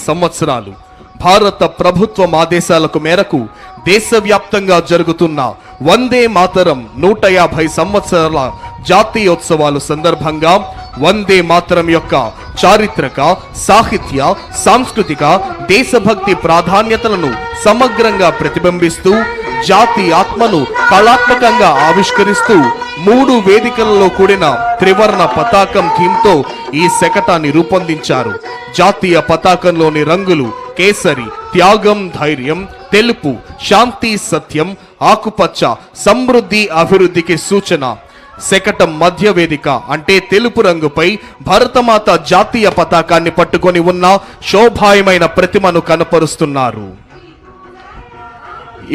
సంవత్సరాలు. భారత ప్రభుత్వం ఆదేశాలకు మేరకు దేశవ్యాప్తంగా జరుగుతున్న వందే మాతరం 150 సంవత్సరాల జాతీయోత్సవాలు సందర్భంగా వందే మాతరం యొక్క చారిత్రక, సాహిత్య, సాంస్కృతిక, దేశభక్తి ప్రాధాన్యతలను సమగ్రంగా ప్రతిబింబిస్తూ జాతి ఆత్మను కళాత్మకంగా ఆవిష్కరిస్తూ 3 వేదికలలో కూడిన త్రివర్ణ పతాకం థీమ్తో ఈ శకటాన్ని రూపొందించారు. జాతీయ పతాకంలోని రంగులు కేసరి, త్యాగం, ధైర్యం, తెలుపు, శాంతి, సత్యం, ఆకుపచ్చ, సమృద్ధి, అభివృద్ధికి సూచన. శకటం మధ్య వేదిక అంటే తెలుపు రంగుపై భారతమాత జాతీయ పతాకాన్ని పట్టుకొని ఉన్న శోభాయమైన ప్రతిమను కనపరుస్తున్నారు.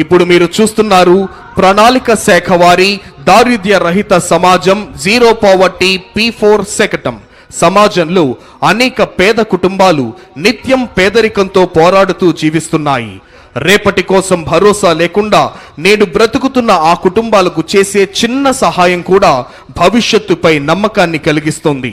ఇప్పుడు మీరు చూస్తున్నారు ప్రణాళిక శాఖ వారి దారిద్ర్య రహిత సమాజం జీరో పావర్టీ P4 శకటం. సమాజంలో అనేక పేద కుటుంబాలు నిత్యం పేదరికంతో పోరాడుతూ జీవిస్తున్నాయి. రేపటి కోసం భరోసా లేకుండా నేడు బ్రతుకుతున్న ఆ కుటుంబాలకు చేసే చిన్న సహాయం కూడా భవిష్యత్తుపై నమ్మకాన్ని కలిగిస్తుంది.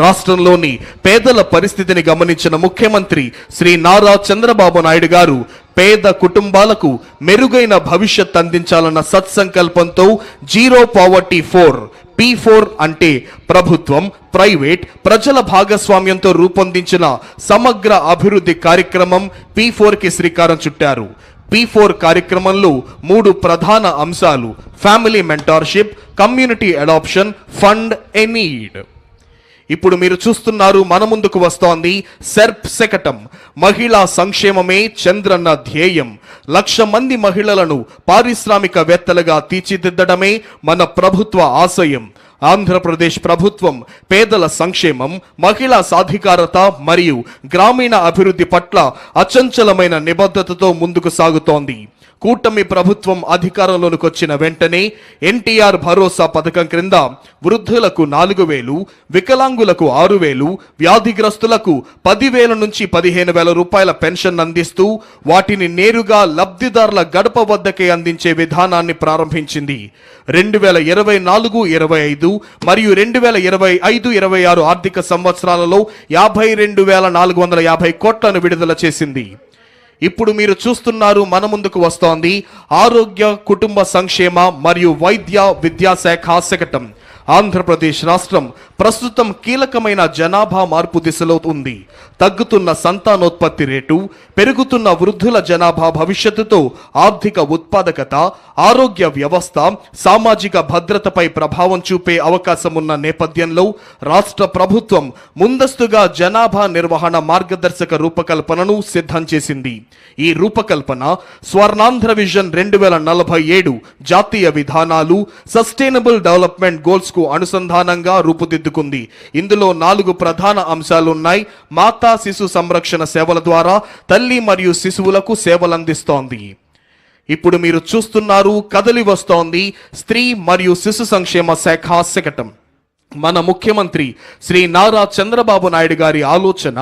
రాష్ట్రంలోని పేదల పరిస్థితిని గమనించిన ముఖ్యమంత్రి శ్రీ నారా చంద్రబాబు నాయుడు గారు పేద కుటుంబాలకు మెరుగైన భవిష్యత్ అందించాలన్న సత్సంకల్పంతో జీరో పావర్టీ P4 అంటే ప్రభుత్వం, ప్రైవేట్, ప్రజల భాగస్వామ్యంతో రూపొందించిన సమగ్ర అభివృద్ధి కార్యక్రమం P4కి శ్రీకారం చుట్టారు. P4 కార్యక్రమంలో 3 ప్రధాన అంశాలు: family mentorship, community adoption, fund a need. ఇప్పుడు మీరు చూస్తున్నారు మన ముందుకు వస్తోంది సెర్ప్ శకటం. మహిళా సంక్షేమమే చంద్రన్న ధ్యేయం. 1,00,000 మంది మహిళలను పారిశ్రామికవేత్తలుగా తీర్చిదిద్దడమే మన ప్రభుత్వ ఆశయం. ఆంధ్రప్రదేశ్ ప్రభుత్వం పేదల సంక్షేమం, మహిళా సాధికారత మరియు గ్రామీణ అభివృద్ధి పట్ల అచంచలమైన నిబద్ధతతో ముందుకు సాగుతోంది. కూటమి ప్రభుత్వం అధికారంలోకి వచ్చిన వెంటనే ఎన్టీఆర్ భరోసా పథకం క్రింద వృద్ధులకు 4,000, వికలాంగులకు 6,000, వ్యాధిగ్రస్తులకు 10,000 నుంచి 15,000 రూపాయల పెన్షన్ అందిస్తూ వాటిని నేరుగా లబ్ధిదారుల గడప వద్దకే అందించే విధానాన్ని ప్రారంభించింది. 2024-25 మరియు 2025-26 ఆర్థిక సంవత్సరాలలో 52,450 కోట్లను విడుదల చేసింది. ఇప్పుడు మీరు చూస్తున్నారు మన ముందుకు వస్తోంది ఆరోగ్య, కుటుంబ సంక్షేమ మరియు వైద్య విద్యాశాఖ శకటం. ఆంధ్రప్రదేశ్ రాష్ట్రం ప్రస్తుతం కీలకమైన జనాభా మార్పు దిశలో ఉంది. తగ్గుతున్న సంతానోత్పత్తి రేటు, పెరుగుతున్న వృద్ధుల జనాభా భవిష్యత్తుతో ఆర్థిక ఉత్పాదకత, ఆరోగ్య వ్యవస్థ, సామాజిక భద్రతపై ప్రభావం చూపే అవకాశం ఉన్న నేపథ్యంలో రాష్ట్ర ప్రభుత్వం ముందస్తుగా జనాభా నిర్వహణ మార్గదర్శక రూపకల్పనను సిద్ధం చేసింది. ఈ రూపకల్పన స్వర్ణాంధ్ర విజన్ 2047 జాతీయ విధానాలు, సస్టైనబుల్ డెవలప్మెంట్ గోల్స్ కు అనుసంధానంగా రూపుదిద్దుకుంది. ఇందులో 4 ప్రధాన అంశాలున్నాయి. మాతా శిశు సంరక్షణ సేవల ద్వారా తల్లి మరియు శిశువులకు సేవలందిస్తోంది. ఇప్పుడు మీరు చూస్తున్నారు కదలి వస్తోంది స్త్రీ మరియు శిశు సంక్షేమ శాఖ శకటం. మన ముఖ్యమంత్రి శ్రీ నారా చంద్రబాబు నాయుడు గారి ఆలోచన,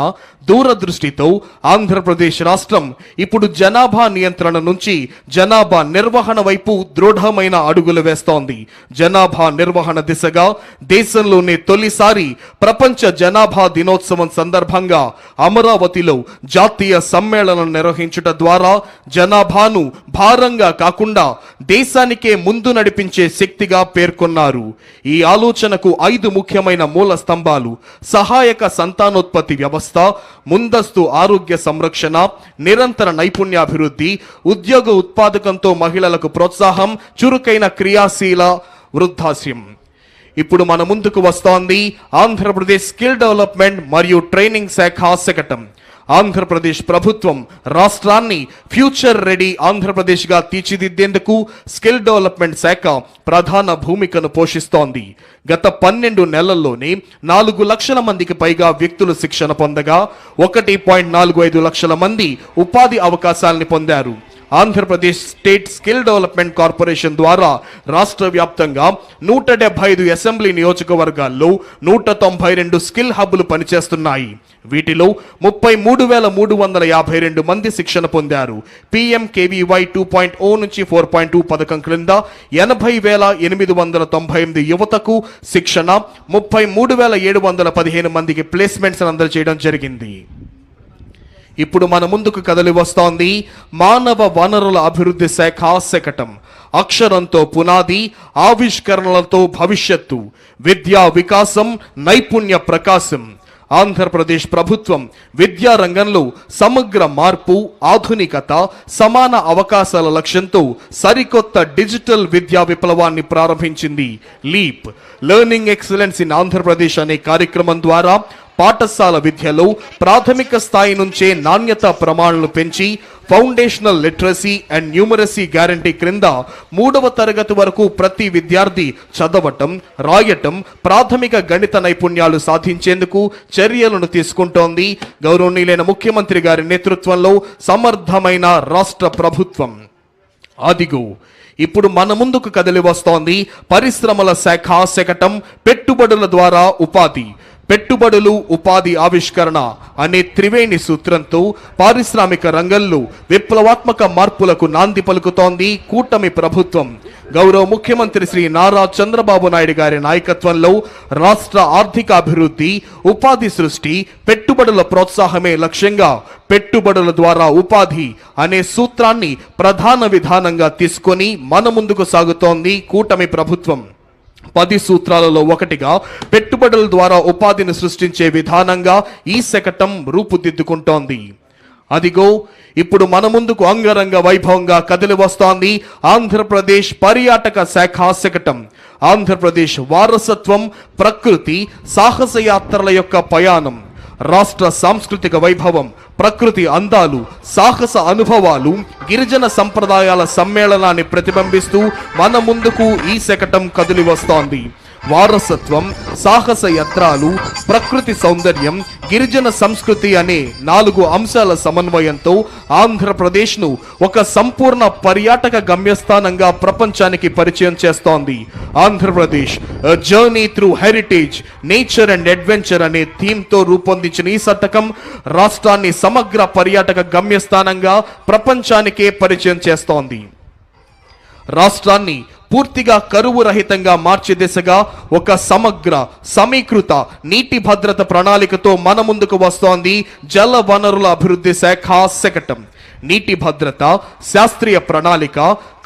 దూరదృష్టితో ఆంధ్రప్రదేశ్ రాష్ట్రం ఇప్పుడు జనాభా నియంత్రణ నుంచి జనాభా నిర్వహణ వైపు దృఢమైన అడుగులు వేస్తోంది. జనాభా నిర్వహణ దిశగా దేశంలోనే తొలిసారి ప్రపంచ జనాభా దినోత్సవం సందర్భంగా అమరావతిలో జాతీయ సమ్మేళనం నిర్వహించుట ద్వారా జనాభాను భారంగా కాకుండా దేశానికే ముందు నడిపించే శక్తిగా పేర్కొన్నారు. ఈ ఆలోచనకు 5 ముఖ్యమైన మూల స్తంభాలు: సహాయక సంతానోత్పత్తి వ్యవస్థ, ముందస్తు ఆరోగ్య సంరక్షణ, నిరంతర నైపుణ్యాభివృద్ధి, ఉద్యోగ ఉత్పాదకంతో మహిళలకు ప్రోత్సాహం, చురుకైన క్రియాశీల వృద్ధాశ్యం. ఇప్పుడు మన ముందుకు వస్తోంది ఆంధ్రప్రదేశ్ స్కిల్ డెవలప్మెంట్ మరియు ట్రైనింగ్ శాఖ శకటం. ఆంధ్రప్రదేశ్ ప్రభుత్వం రాష్ట్రాన్ని ఫ్యూచర్ రెడీ ఆంధ్రప్రదేశ్గా తీర్చిదిద్దేందుకు స్కిల్ డెవలప్మెంట్ శాఖ ప్రధాన భూమికను పోషిస్తోంది. గత 12 నెలల్లోనే 4 లక్షల మందికి పైగా వ్యక్తులు శిక్షణ పొందగా 1.45 లక్షల మంది ఉపాధి అవకాశాలను పొందారు. Andhra Pradesh state skill development corporation ద్వారా రాష్ట్ర వ్యాప్తంగా 175 అసెంబ్లీ నియోజకవర్గాల్లో 192 స్కిల్ హబ్లు పనిచేస్తున్నాయి. వీటిలో 33,352 మంది శిక్షణ పొందారు. PMKVY 2.0 నుంచి 4.2 పథకం క్రింద 80,898 యువతకు శిక్షణ, 33,715 మందికి ప్లేస్మెంట్స్ అందజేయడం జరిగింది. ఇప్పుడు మన ముందుకు కదలి వస్తోంది మానవ వనరుల అభివృద్ధి శాఖ శకటం. అక్షరంతో పునాది, ఆవిష్కరణలతో భవిష్యత్తు, విద్యా వికాసం, నైపుణ్య ప్రకాశం. ఆంధ్రప్రదేశ్ ప్రభుత్వం విద్యా రంగంలో సమగ్ర మార్పు, ఆధునికత, సమాన అవకాశాల లక్ష్యంతో సరికొత్త డిజిటల్ విద్యా విప్లవాన్ని ప్రారంభించింది. Leap learning excellence in Andhra Pradesh అనే కార్యక్రమం ద్వారా పాఠశాల విద్యలో ప్రాథమిక స్థాయి నుంచే నాణ్యత ప్రమాణాలను పెంచి foundational literacy and numeracy guarantee క్రింద 3వ తరగతి వరకు ప్రతి విద్యార్థి చదవటం, రాయటం, ప్రాథమిక గణిత నైపుణ్యాలు సాధించేందుకు చర్యలను తీసుకుంటోంది గౌరవనీయులైన ముఖ్యమంత్రి గారి నేతృత్వంలో సమర్థమైన రాష్ట్ర ప్రభుత్వం. అదిగో ఇప్పుడు మన ముందుకు కదిలి వస్తోంది పరిశ్రమల శాఖ శకటం. పెట్టుబడుల ద్వారా ఉపాధి, పెట్టుబడులు, ఉపాధి, ఆవిష్కరణ అనే త్రివేణి సూత్రంతో పారిశ్రామిక రంగంలో విప్లవాత్మక మార్పులకు నాంది పలుకుతోంది కూటమి ప్రభుత్వం. గౌరవ ముఖ్యమంత్రి శ్రీ నారా చంద్రబాబు నాయుడు గారి నాయకత్వంలో రాష్ట్ర ఆర్థికాభివృద్ధి, ఉపాధి సృష్టి, పెట్టుబడుల ప్రోత్సాహమే లక్ష్యంగా పెట్టుబడుల ద్వారా ఉపాధి అనే సూత్రాన్ని ప్రధాన విధానంగా తీసుకొని మన ముందుకు సాగుతోంది కూటమి ప్రభుత్వం. 10 సూత్రాలలో ఒకటిగా పెట్టుబడుల ద్వారా ఉపాధిని సృష్టించే విధానంగా ఈ శకటం రూపుదిద్దుకుంటోంది. అదిగో ఇప్పుడు మన ముందుకు అంగరంగ వైభవంగా కదిలి వస్తోంది ఆంధ్రప్రదేశ్ పర్యాటక శాఖ శకటం. ఆంధ్రప్రదేశ్ వారసత్వం, ప్రకృతి, సాహస యాత్రల యొక్క పయాణం, రాష్ట్ర సాంస్కృతిక వైభవం, ప్రకృతి అందాలు, సాహస అనుభవాలు, గిరిజన సంప్రదాయాల సమ్మేళనాన్ని ప్రతిబింబిస్తూ మన ముందుకు ఈ శకటం కదిలి వస్తోంది. వారసత్వం, సాహస యాత్రలు, ప్రకృతి సౌందర్యం, గిరిజన సంస్కృతి అనే 4 అంశాల సమన్వయంతో ఆంధ్రప్రదేశ్ను ఒక సంపూర్ణ పర్యాటక గమ్యస్థానంగా ప్రపంచానికి పరిచయం చేస్తోంది. Andhra Pradesh journey through heritage, nature and adventure అనే థీమ్తో రూపొందించిన ఈ శతకం రాష్ట్రాన్ని సమగ్ర పర్యాటక గమ్యస్థానంగా ప్రపంచానికే పరిచయం చేస్తోంది. రాష్ట్రాన్ని పూర్తిగా కరువు రహితంగా మార్చే దిశగా ఒక సమగ్ర, సమీకృత నీటి భద్రత ప్రణాళికతో మన ముందుకు వస్తోంది జల వనరుల అభివృద్ధి శాఖ శకటం. నీటి భద్రత, శాస్త్రీయ ప్రణాళిక,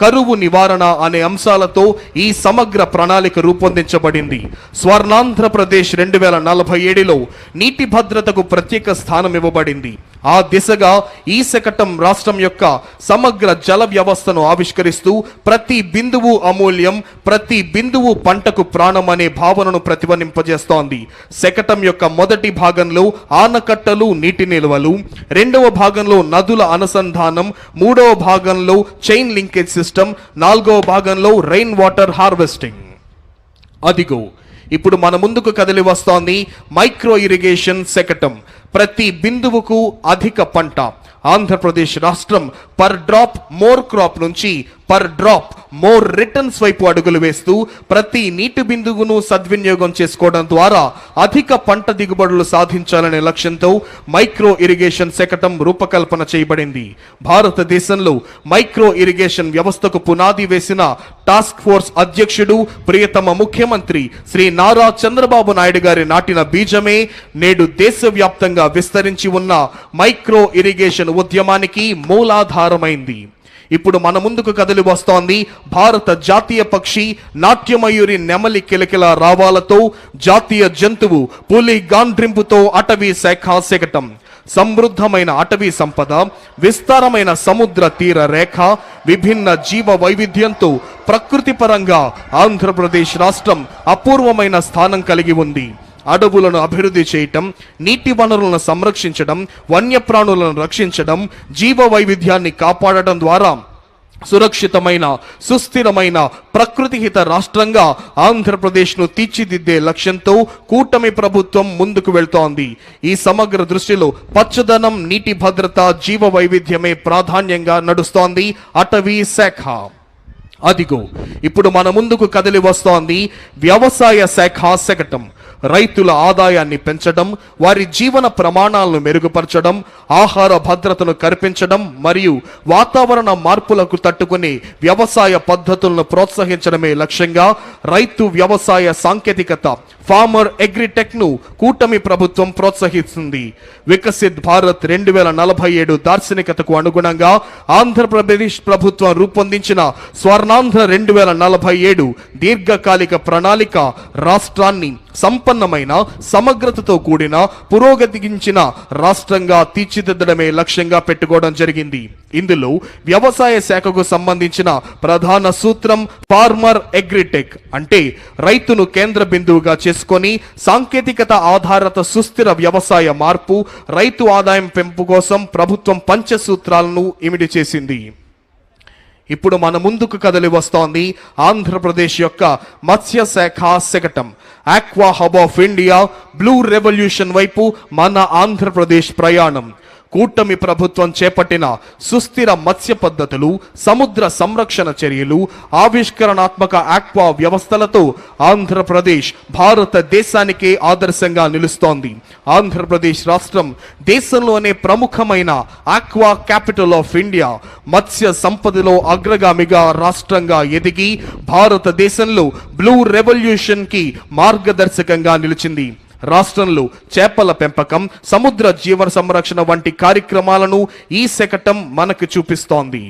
కరువు నివారణ అనే అంశాలతో ఈ సమగ్ర ప్రణాళిక రూపొందించబడింది. స్వర్ణాంధ్రప్రదేశ్ 2047లో నీటి భద్రతకు ప్రత్యేక స్థానం ఇవ్వబడింది. ఆ దిశగా ఈ శకటం రాష్ట్రం యొక్క సమగ్ర జల వ్యవస్థను ఆవిష్కరిస్తూ ప్రతి బిందువు అమూల్యం, ప్రతి బిందువు పంటకు ప్రాణం అనే భావనను ప్రతిధ్వనింపజేస్తోంది. శకటం యొక్క మొదటి భాగంలో ఆనకట్టలు, నీటి నిల్వలు, 2వ భాగంలో నదుల అనుసంధానం, 3వ భాగంలో చైన్ లింకేజ్ సిస్టమ్, 4వ భాగంలో రెయిన్ వాటర్ హార్వెస్టింగ్. అదిగో ఇప్పుడు మన ముందుకు కదిలి వస్తోంది మైక్రో ఇరిగేషన్ శకటం. ప్రతి బిందువుకు అధిక పంట. ఆంధ్రప్రదేశ్ రాష్ట్రం పర్ డ్రాప్ మోర్ క్రాప్ నుంచి పర్ డ్రాప్ మోర్ రిటర్న్స్ వైపు అడుగులు వేస్తూ ప్రతి నీటి బిందువును సద్వినియోగం చేసుకోవడం ద్వారా అధిక పంట దిగుబడులు సాధించాలనే లక్ష్యంతో మైక్రో ఇరిగేషన్ శకటం రూపకల్పన చేయబడింది. భారతదేశంలో మైక్రో ఇరిగేషన్ వ్యవస్థకు పునాది వేసిన టాస్క్ ఫోర్స్ అధ్యక్షుడు, ప్రియతమ ముఖ్యమంత్రి శ్రీ నారా చంద్రబాబు నాయుడు గారి నాటిన బీజమే నేడు దేశవ్యాప్తంగా విస్తరించి ఉన్న మైక్రో ఇరిగేషన్ ఉద్యమానికి మూలాధారమైంది. ఇప్పుడు మన ముందుకు కదిలి వస్తోంది భారత జాతీయ పక్షి నాట్యమయూరి నెమలి కిలకిల రావాలతో, జాతీయ జంతువు పులి గాండ్రింపుతో అటవీ శాఖ శకటం. సమృద్ధమైన అటవీ సంపద, విస్తారమైన సముద్ర తీర రేఖ, విభిన్న జీవ వైవిధ్యంతో ప్రకృతి పరంగా ఆంధ్రప్రదేశ్ రాష్ట్రం అపూర్వమైన స్థానం కలిగి ఉంది. అడవులను అభివృద్ధి చేయటం, నీటి వనరులను సంరక్షించడం, వన్యప్రాణులను రక్షించడం, జీవ వైవిధ్యాన్ని కాపాడటం ద్వారా సురక్షితమైన, సుస్థిరమైన, ప్రకృతిహిత రాష్ట్రంగా ఆంధ్రప్రదేశ్ను తీర్చిదిద్దే లక్ష్యంతో కూటమి ప్రభుత్వం ముందుకు వెళ్తోంది. ఈ సమగ్ర దృష్టిలో పచ్చదనం, నీటి భద్రత, జీవ వైవిధ్యమే ప్రాధాన్యంగా నడుస్తోంది అటవీ శాఖ. అదిగో ఇప్పుడు మన ముందుకు కదిలి వస్తోంది వ్యవసాయ శాఖ శకటం. రైతుల ఆదాయాన్ని పెంచడం, వారి జీవన ప్రమాణాలను మెరుగుపరచడం, ఆహార భద్రతను కల్పించడం మరియు వాతావరణ మార్పులకు తట్టుకునే వ్యవసాయ పద్ధతులను ప్రోత్సహించడమే లక్ష్యంగా రైతు వ్యవసాయ సాంకేతికత, ఫార్మర్ అగ్రిటెక్ ను కూటమి ప్రభుత్వం ప్రోత్సహిస్తుంది. వికసిత్ భారత్ 2047 దార్శనికతకు అనుగుణంగా ఆంధ్రప్రదేశ్ ప్రభుత్వం రూపొందించిన స్వర్ణాంధ్ర 2047 దీర్ఘకాలిక ప్రణాళిక రాష్ట్రాన్ని సంపన్నమైన సమగ్రతతో కూడిన పురోగతించిన రాష్ట్రంగా తీర్చిదిద్దడమే లక్ష్యంగా పెట్టుకోవడం జరిగింది. ఇందులో వ్యవసాయ శాఖకు సంబంధించిన ప్రధాన సూత్రం ఫార్మర్ అగ్రిటెక్ అంటే రైతును కేంద్ర బిందువుగా చేసుకొని సాంకేతికత ఆధారిత సుస్థిర వ్యవసాయ మార్పు, రైతు ఆదాయం పెంపు కోసం ప్రభుత్వం పంచసూత్రాలను ఇమిడి చేసింది. ఇప్పుడు మన ముందుకు కదలి వస్తోంది ఆంధ్రప్రదేశ్ యొక్క మత్స్య శాఖ శకటం. Aqua hub of India, blue revolution వైపు మన ఆంధ్రప్రదేశ్ ప్రయాణం. కూటమి ప్రభుత్వం చేపట్టిన సుస్థిర మత్స్య పద్ధతులు, సముద్ర సంరక్షణ చర్యలు, ఆవిష్కరణాత్మక ఆక్వా వ్యవస్థలతో ఆంధ్రప్రదేశ్ భారతదేశానికే ఆదర్శంగా నిలుస్తోంది. ఆంధ్రప్రదేశ్ రాష్ట్రం దేశంలోనే ప్రముఖమైన ఆక్వా క్యాపిటల్ ఆఫ్ ఇండియా, మత్స్య సంపదలో అగ్రగామిగా రాష్ట్రంగా ఎదిగి భారతదేశంలో బ్లూ రెవల్యూషన్ కి మార్గదర్శకంగా నిలిచింది. రాష్ట్రంలో చేపల పెంపకం, సముద్ర జీవన సంరక్షణ వంటి కార్యక్రమాలను ఈ శకటం మనకు చూపిస్తోంది.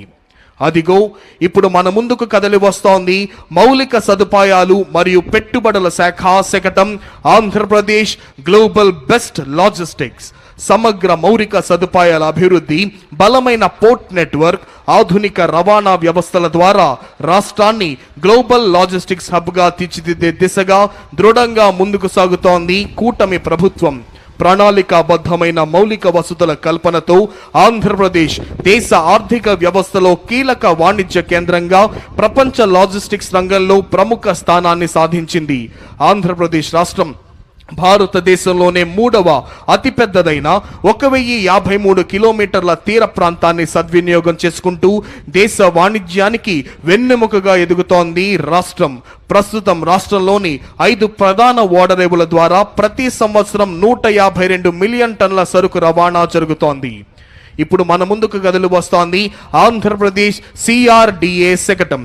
అదిగో ఇప్పుడు మన ముందుకు కదలి వస్తోంది మౌలిక సదుపాయాలు మరియు పెట్టుబడుల శాఖ శకటం ఆంధ్రప్రదేశ్ గ్లోబల్ బెస్ట్ లాజిస్టిక్స్. సమగ్ర మౌలిక సదుపాయాల అభివృద్ధి, బలమైన పోర్ట్ నెట్వర్క్, ఆధునిక రవాణా వ్యవస్థల ద్వారా రాష్ట్రాన్ని గ్లోబల్ లాజిస్టిక్స్ హబ్గా తీర్చిదిద్దే దిశగా దృఢంగా ముందుకు సాగుతోంది కూటమి ప్రభుత్వం. ప్రణాళికాబద్ధమైన మౌలిక వసతుల కల్పనతో ఆంధ్రప్రదేశ్ దేశ ఆర్థిక వ్యవస్థలో కీలక వాణిజ్య కేంద్రంగా ప్రపంచ లాజిస్టిక్స్ రంగంలో ప్రముఖ స్థానాన్ని సాధించింది. ఆంధ్రప్రదేశ్ రాష్ట్రం భారతదేశంలోనే 3వ అతిపెద్దదైన 1053 కిలోమీటర్ల తీర ప్రాంతాన్ని సద్వినియోగం చేసుకుంటూ దేశ వాణిజ్యానికి వెన్నెముకగా ఎదుగుతోంది రాష్ట్రం. ప్రస్తుతం రాష్ట్రంలోని 5 ప్రధాన ఓడరేవుల ద్వారా ప్రతి సంవత్సరం 152 మిలియన్ టన్నుల సరుకు రవాణా జరుగుతోంది. ఇప్పుడు మన ముందుకు కదలి వస్తోంది ఆంధ్రప్రదేశ్ CRDA శకటం.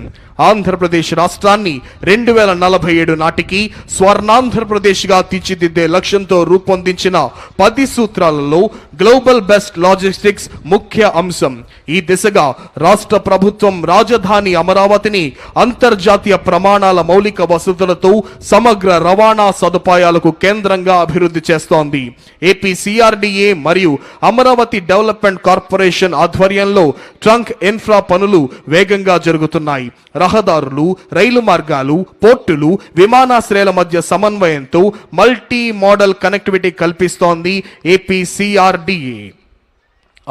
ఆంధ్రప్రదేశ్ రాష్ట్రాన్ని 2047 నాటికి స్వర్ణాంధ్రప్రదేశ్గా తీర్చిదిద్దే లక్ష్యంతో రూపొందించిన 10 సూత్రాలలో గ్లోబల్ బెస్ట్ లాజిస్టిక్స్ ముఖ్య అంశం. ఈ దిశగా రాష్ట్ర ప్రభుత్వం రాజధాని అమరావతిని అంతర్జాతీయ ప్రమాణాల మౌలిక వసతులతో సమగ్ర రవాణా సదుపాయాలకు కేంద్రంగా అభివృద్ధి చేస్తోంది. ఏపీ CRDA మరియు అమరావతి డెవలప్మెంట్ కార్పొరేషన్ ఆధ్వర్యంలో ట్రంక్ ఇన్ఫ్రా పనులు వేగంగా జరుగుతున్నాయి. రహదారులు, రైలు మార్గాలు, పోర్టులు, విమానాశ్రయాల మధ్య సమన్వయంతో మల్టీ మోడల్ కనెక్టివిటీ కల్పిస్తోంది ఏపీ CRDA.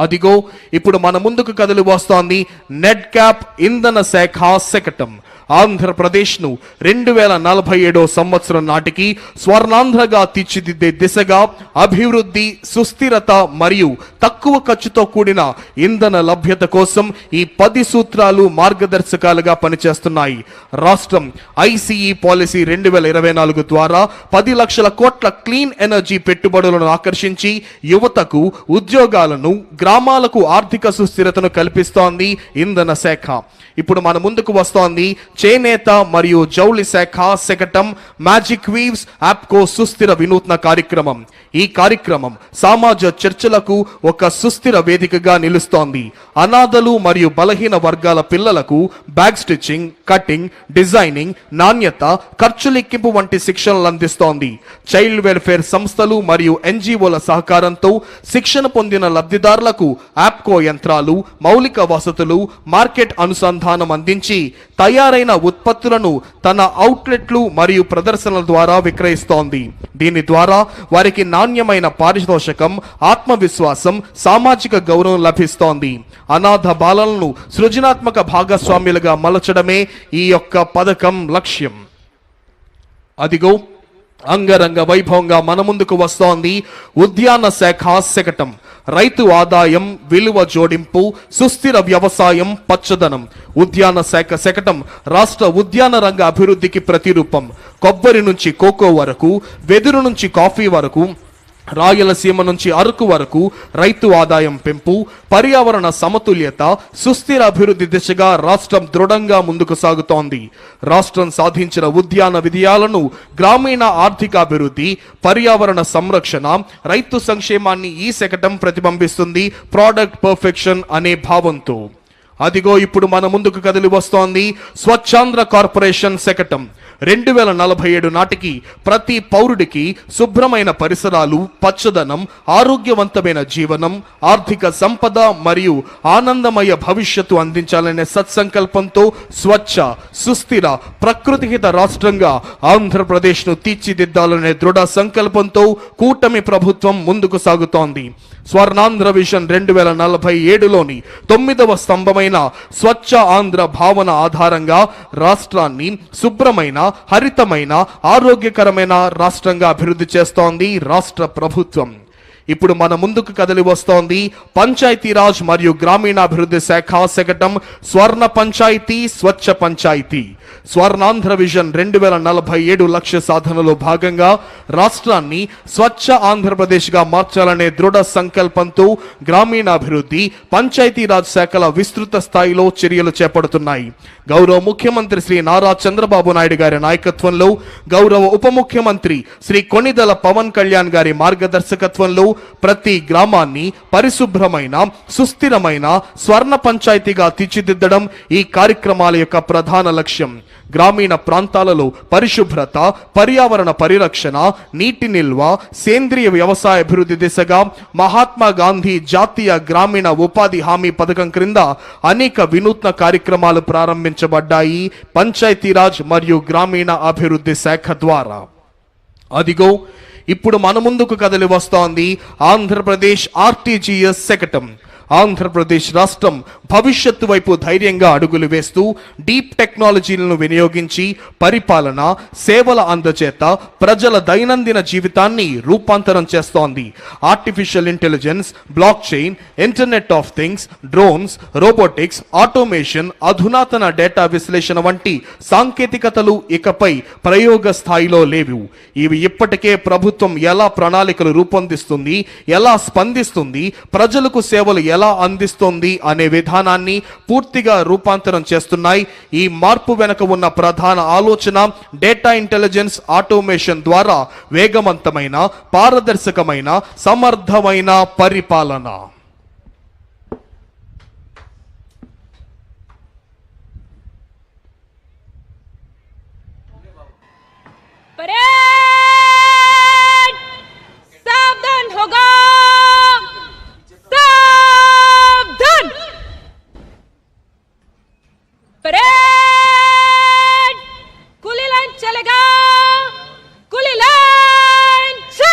అదిగో ఇప్పుడు మన ముందుకు కదలి వస్తోంది నెడ్ క్యాప్ ఇంధన శాఖ శకటం. ఆంధ్రప్రదేశ్ను 2047 సంవత్సరం నాటికి స్వర్ణాంధ్రగా తీర్చిదిద్దే దిశగా అభివృద్ధి, సుస్థిరత మరియు తక్కువ ఖర్చుతో కూడిన ఇంధన లభ్యత కోసం ఈ 10 సూత్రాలు మార్గదర్శకాలుగా పనిచేస్తున్నాయి. రాష్ట్రం ICE పాలసీ 2024 ద్వారా 10 లక్షల కోట్ల క్లీన్ ఎనర్జీ పెట్టుబడులను ఆకర్షించి యువతకు ఉద్యోగాలను, గ్రామాలకు ఆర్థిక సుస్థిరతను కల్పిస్తోంది ఇంధన శాఖ. ఇప్పుడు మన ముందుకు వస్తోంది చేనేత మరియు జౌళి శాఖ శకటం మ్యాజిక్ వీవ్స్ యాప్కో సుస్థిర వినూత్న కార్యక్రమం. ఈ కార్యక్రమం సమాజ చర్చలకు ఒక సుస్థిర వేదికగా నిలుస్తోంది. అనాథలు మరియు బలహీన వర్గాల పిల్లలకు బ్యాగ్ స్టిచ్చింగ్, కటింగ్, డిజైనింగ్, నాణ్యత, ఖర్చు లెక్కింపు వంటి శిక్షణలు అందిస్తోంది. చైల్డ్ వెల్ఫేర్ సంస్థలు మరియు NGOల సహకారంతో శిక్షణ పొందిన లబ్ధిదారులకు యాప్కో యంత్రాలు, మౌలిక వసతులు, మార్కెట్ అనుసంధానం అందించి తయారైన ఉత్పత్తులను తన అవుట్లెట్లు మరియు ప్రదర్శనల ద్వారా విక్రయిస్తోంది. దీని ద్వారా వారికి నాణ్యమైన పారితోషికం, ఆత్మవిశ్వాసం, సామాజిక గౌరవం లభిస్తోంది. అనాథ బాలలను సృజనాత్మక భాగస్వామ్యులుగా మలచడమే ఈ యొక్క పథకం లక్ష్యం. అదిగో అంగరంగ వైభవంగా మన ముందుకు వస్తోంది ఉద్యాన శాఖ శకటం. రైతు ఆదాయం, విలువ జోడింపు, సుస్థిర వ్యవసాయం, పచ్చదనం. ఉద్యాన శాఖ శకటం రాష్ట్ర ఉద్యాన రంగ అభివృద్ధికి ప్రతిరూపం. కొబ్బరి నుంచి కోకో వరకు, వెదురు నుంచి కాఫీ వరకు రాయలసీమ నుంచి అరకు వరకు రైతు ఆదాయం పెంపు, పర్యావరణ సమతుల్యత, సుస్థిర అభివృద్ధి దిశగా రాష్ట్రం దృఢంగా ముందుకు సాగుతోంది. రాష్ట్రం సాధించిన ఉద్యాన విజయాలను, గ్రామీణ ఆర్థికాభివృద్ధి, పర్యావరణ సంరక్షణ, రైతు సంక్షేమాన్ని ఈ శకటం ప్రతిబింబిస్తుంది. ప్రోడక్ట్ పర్ఫెక్షన్ అనే భావంతో. అదిగో ఇప్పుడు మన ముందుకు కదిలి వస్తోంది స్వచ్ఛాంధ్ర కార్పొరేషన్ శకటం. 2047 నాటికి ప్రతి పౌరుడికి శుభ్రమైన పరిసరాలు, పచ్చదనం, ఆరోగ్యవంతమైన జీవనం, ఆర్థిక సంపద మరియు ఆనందమయ భవిష్యత్తు అందించాలనే సత్సంకల్పంతో స్వచ్ఛ, సుస్థిర, ప్రకృతిహిత రాష్ట్రంగా ఆంధ్రప్రదేశ్ను తీర్చిదిద్దాలనే దృఢ సంకల్పంతో కూటమి ప్రభుత్వం ముందుకు సాగుతోంది. స్వర్ణాంధ్ర విజన్ 2047లోని 9వ స్తంభమైన స్వచ్ఛ ఆంధ్ర భావన ఆధారంగా రాష్ట్రాన్ని శుభ్రమైన, హరితమైన, ఆరోగ్యకరమైన రాష్ట్రంగా అభివృద్ధి చేస్తోంది రాష్ట్ర ప్రభుత్వం. ఇప్పుడు మన ముందుకు కదిలి వస్తోంది పంచాయతీరాజ్ మరియు గ్రామీణాభివృద్ధి శాఖ శకటం స్వర్ణ పంచాయతీ, స్వచ్ఛ పంచాయతీ. స్వర్ణాంధ్ర విజన్ 2047 లక్ష్య సాధనలో భాగంగా రాష్ట్రాన్ని స్వచ్ఛ ఆంధ్రప్రదేశ్గా మార్చాలనే దృఢ సంకల్పంతో గ్రామీణాభివృద్ధి, పంచాయతీరాజ్ శాఖల విస్తృత స్థాయిలో చర్యలు చేపడుతున్నాయి. గౌరవ ముఖ్యమంత్రి శ్రీ నారా చంద్రబాబు నాయుడు గారి నాయకత్వంలో, గౌరవ ఉప ముఖ్యమంత్రి శ్రీ కొణిదెల పవన్ కళ్యాణ్ గారి మార్గదర్శకత్వంలో ప్రతి గ్రామాన్ని పరిశుభ్రమైన, సుస్థిరమైన స్వర్ణ పంచాయతీగా తీర్చిదిద్దడం ఈ కార్యక్రమాల యొక్క ప్రధాన లక్ష్యం. గ్రామీణ ప్రాంతాలలో పరిశుభ్రత, పర్యావరణ పరిరక్షణ, నీటి నిల్వ, సేంద్రియ వ్యవసాయ అభివృద్ధి దిశగా మహాత్మా గాంధీ జాతీయ గ్రామీణ ఉపాధి హామీ పథకం క్రింద అనేక వినూత్న కార్యక్రమాలు ప్రారంభించబడ్డాయి పంచాయతీరాజ్ మరియు గ్రామీణ అభివృద్ధి శాఖ ద్వారా. అదిగో ఇప్పుడు మన ముందుకు కదిలి వస్తోంది ఆంధ్రప్రదేశ్ ఆర్టీజీఎస్ శకటం. ఆంధ్రప్రదేశ్ రాష్ట్రం భవిష్యత్తు వైపు ధైర్యంగా అడుగులు వేస్తూ డీప్ టెక్నాలజీలను వినియోగించి పరిపాలన, సేవల అందచేత ప్రజల దైనందిన జీవితాన్ని రూపాంతరం చేస్తోంది. Artificial intelligence, block chain, internet of things, drones, robotics, automation, అధునాతన డేటా విశ్లేషణ వంటి సాంకేతికతలు ఇకపై ప్రయోగ స్థాయిలో లేవు. ఇవి ఇప్పటికే ప్రభుత్వం ఎలా ప్రణాళికలు రూపొందిస్తుంది, ఎలా స్పందిస్తుంది, ప్రజలకు సేవలు ఎలా అందిస్తోంది అనే విధానాన్ని పూర్తిగా రూపాంతరం చేస్తున్నాయి. ఈ మార్పు వెనుక ఉన్న ప్రధాన ఆలోచన డేటా ఇంటెలిజెన్స్, ఆటోమేషన్ ద్వారా వేగవంతమైన, పారదర్శకమైన, సమర్థమైన పరిపాలన.